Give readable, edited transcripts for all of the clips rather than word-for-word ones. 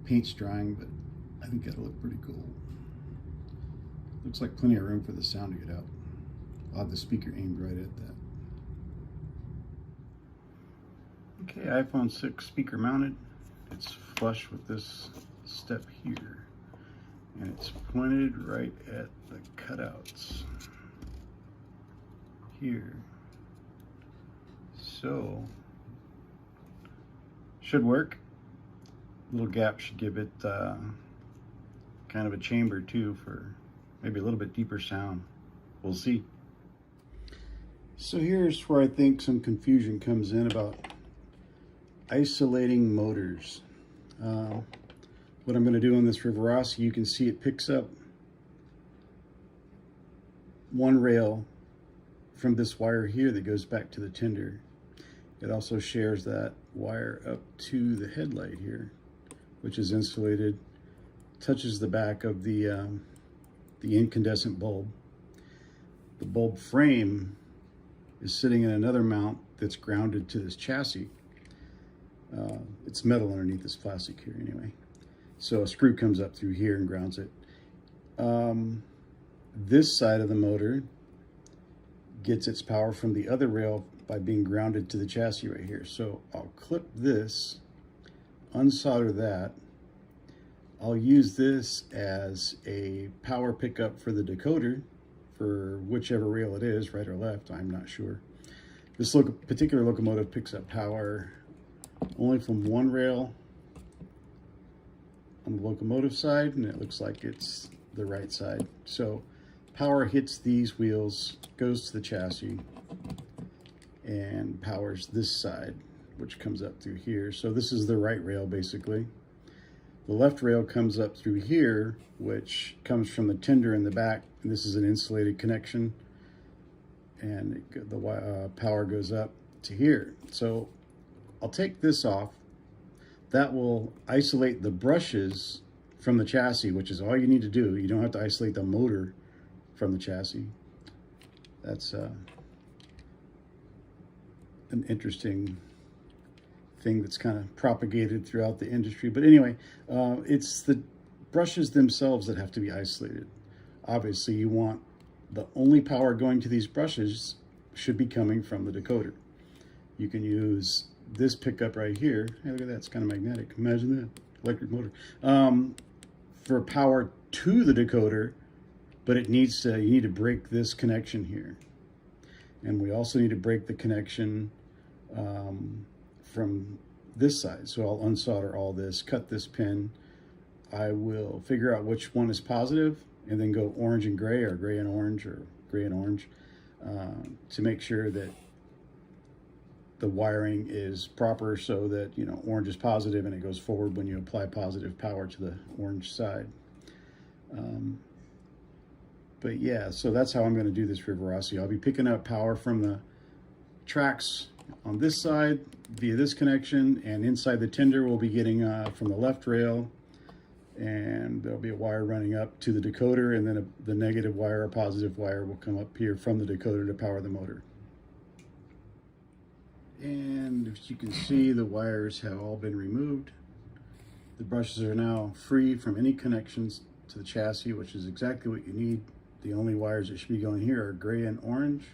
paint's drying, but I think that'll look pretty cool. Looks like plenty of room for the sound to get out. I'll have the speaker aimed right at that. Okay, iPhone 6 speaker mounted. It's flush with this step here. And it's pointed right at the cutouts here. So, should work. Little gap should give it kind of a chamber too for maybe a little bit deeper sound. We'll see. So here's where I think some confusion comes in about isolating motors. What I'm going to do on this Rivarossi, you can see it picks up one rail from this wire here that goes back to the tender. It also shares that wire up to the headlight here, which is insulated, touches the back of the incandescent bulb. The bulb frame is sitting in another mount that's grounded to this chassis. It's metal underneath this plastic here anyway. So a screw comes up through here and grounds it. This side of the motor gets its power from the other rail by being grounded to the chassis right here. So I'll clip this, unsolder that. I'll use this as a power pickup for the decoder for whichever rail it is, right or left, I'm not sure. This particular locomotive picks up power only from one rail on the locomotive side, and it looks like it's the right side. So power hits these wheels, goes to the chassis, and powers this side, which comes up through here. So this is the right rail basically. The left rail comes up through here, which comes from the tender in the back. And this is an insulated connection, and the power goes up to here. So I'll take this off. That will isolate the brushes from the chassis, which is all you need to do. You don't have to isolate the motor from the chassis. That's an interesting thing that's kind of propagated throughout the industry. But anyway, it's the brushes themselves that have to be isolated. Obviously, you want the only power going to these brushes should be coming from the decoder. You can use this pickup right here. Hey, look at that, it's kind of magnetic. Imagine that, electric motor. For power to the decoder, but it needs to, you need to break this connection here. And we also need to break the connection from this side. So I'll unsolder all this, cut this pin. I will figure out which one is positive and then go orange and gray, or gray and orange, or gray and orange, to make sure that the wiring is proper, so that, you know, orange is positive and it goes forward when you apply positive power to the orange side. But yeah, so that's how I'm going to do this Rivarossi. I'll be picking up power from the tracks on this side via this connection, and inside the tender we'll be getting from the left rail, and there'll be a wire running up to the decoder, and then the negative wire or positive wire will come up here from the decoder to power the motor. And as you can see, the wires have all been removed. The brushes are now free from any connections to the chassis, which is exactly what you need. The only wires that should be going here are gray and orange,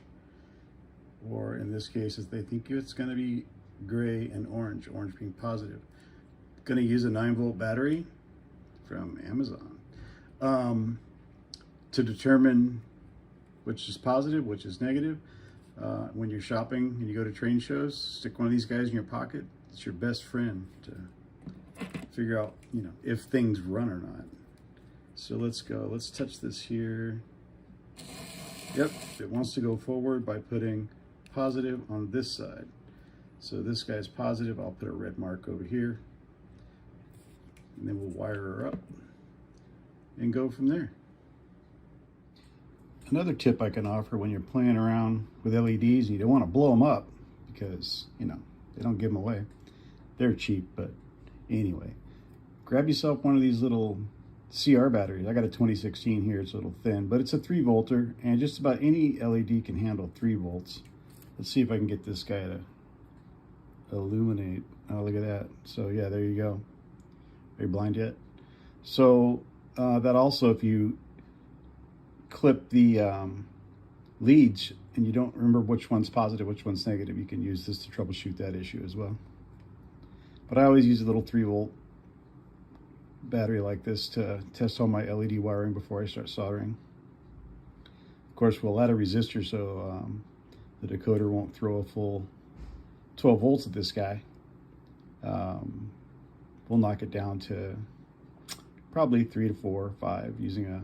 or in this case, if they think it's going to be gray and orange, orange being positive. Going to use a 9-volt battery from Amazon to determine which is positive, which is negative. When you're shopping and you go to train shows, stick one of these guys in your pocket. It's your best friend to figure out, you know, if things run or not. So let's go. Let's touch this here. Yep, it wants to go forward by putting positive on this side. So this guy's positive. I'll put a red mark over here, and then we'll wire her up and go from there. Another tip I can offer when you're playing around with LEDs and you don't want to blow them up, because, you know, they don't give them away. They're cheap, but anyway, grab yourself one of these little CR batteries. I got a 2016 here, it's a little thin, but it's a 3-volter, and just about any LED can handle 3 volts. Let's see if I can get this guy to illuminate. Oh, look at that. So yeah, there you go. Are you blind yet? So that also, if you clip the leads and you don't remember which one's positive, which one's negative, you can use this to troubleshoot that issue as well. But I always use a little 3-volt battery like this to test all my LED wiring before I start soldering. Of course, we'll add a resistor so the decoder won't throw a full 12 volts at this guy. We'll knock it down to probably 3 to 4 or 5 using a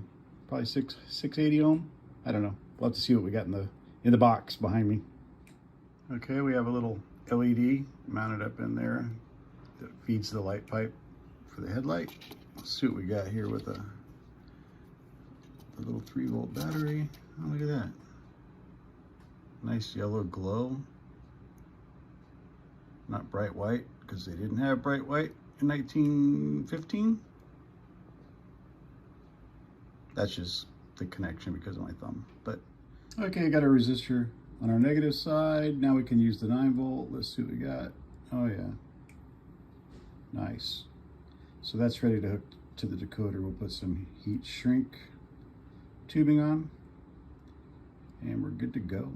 probably 680 ohm. I don't know. We'll have to see what we got in the box behind me. Okay, we have a little LED mounted up in there that feeds the light pipe for the headlight. Let's see what we got here with a little 3-volt battery. Oh, look at that. Nice yellow glow. Not bright white, because they didn't have bright white in 1915. That's just the connection because of my thumb. But okay, got a resistor on our negative side. Now we can use the 9-volt. Let's see what we got. Oh yeah, nice. So that's ready to hook to the decoder. We'll put some heat shrink tubing on, and we're good to go.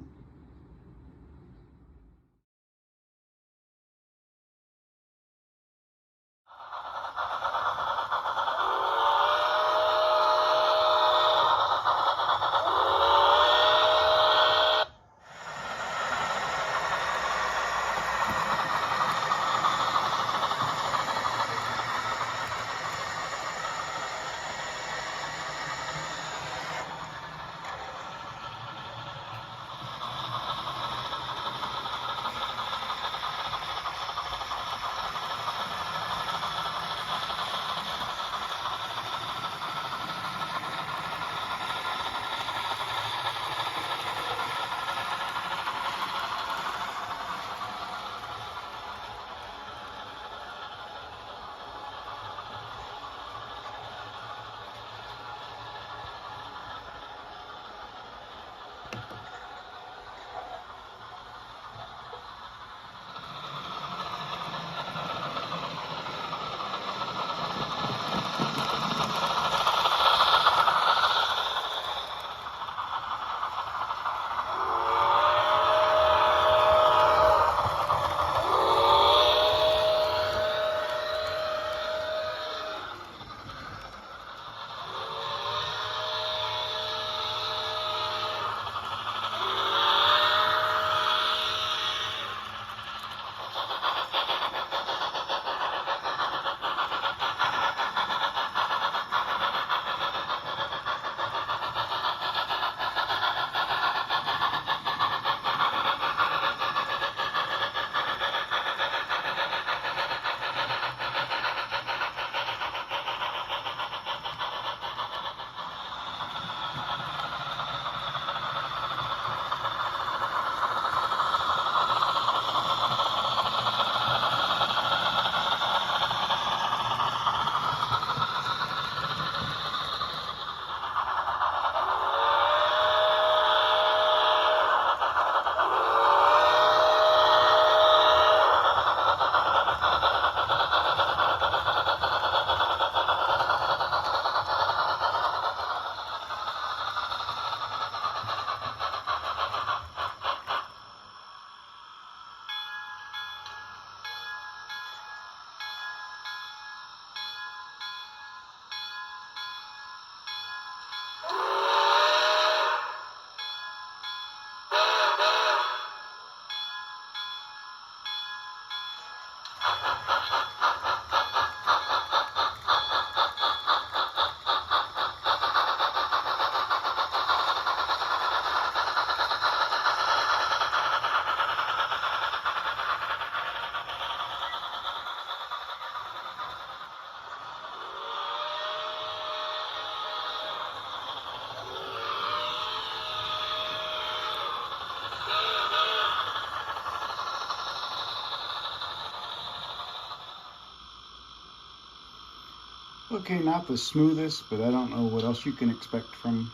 Okay, not the smoothest, but I don't know what else you can expect from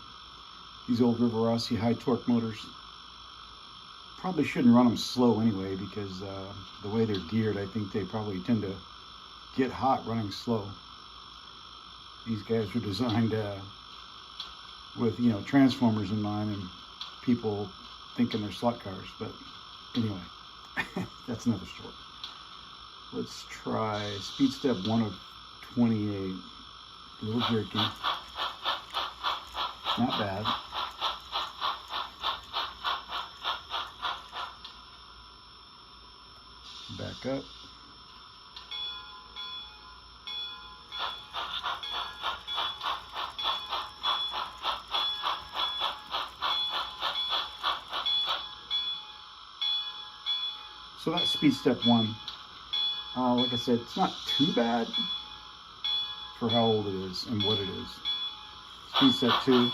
these old Rivarossi high torque motors. Probably shouldn't run them slow anyway, because the way they're geared, I think they probably tend to get hot running slow. these guys were designed with, you know, transformers in mind and people thinking they're slot cars. But anyway, that's another story. Let's try speed step 1 of 28. A little jerky. Not bad. Back up. So that's speed step 1. Like I said, it's not too bad for how old it is and what it is. Speed step 2.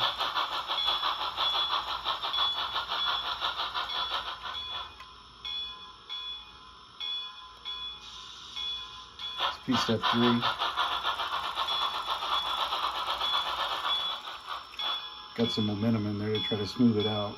Speed step 3. Got some momentum in there to try to smooth it out.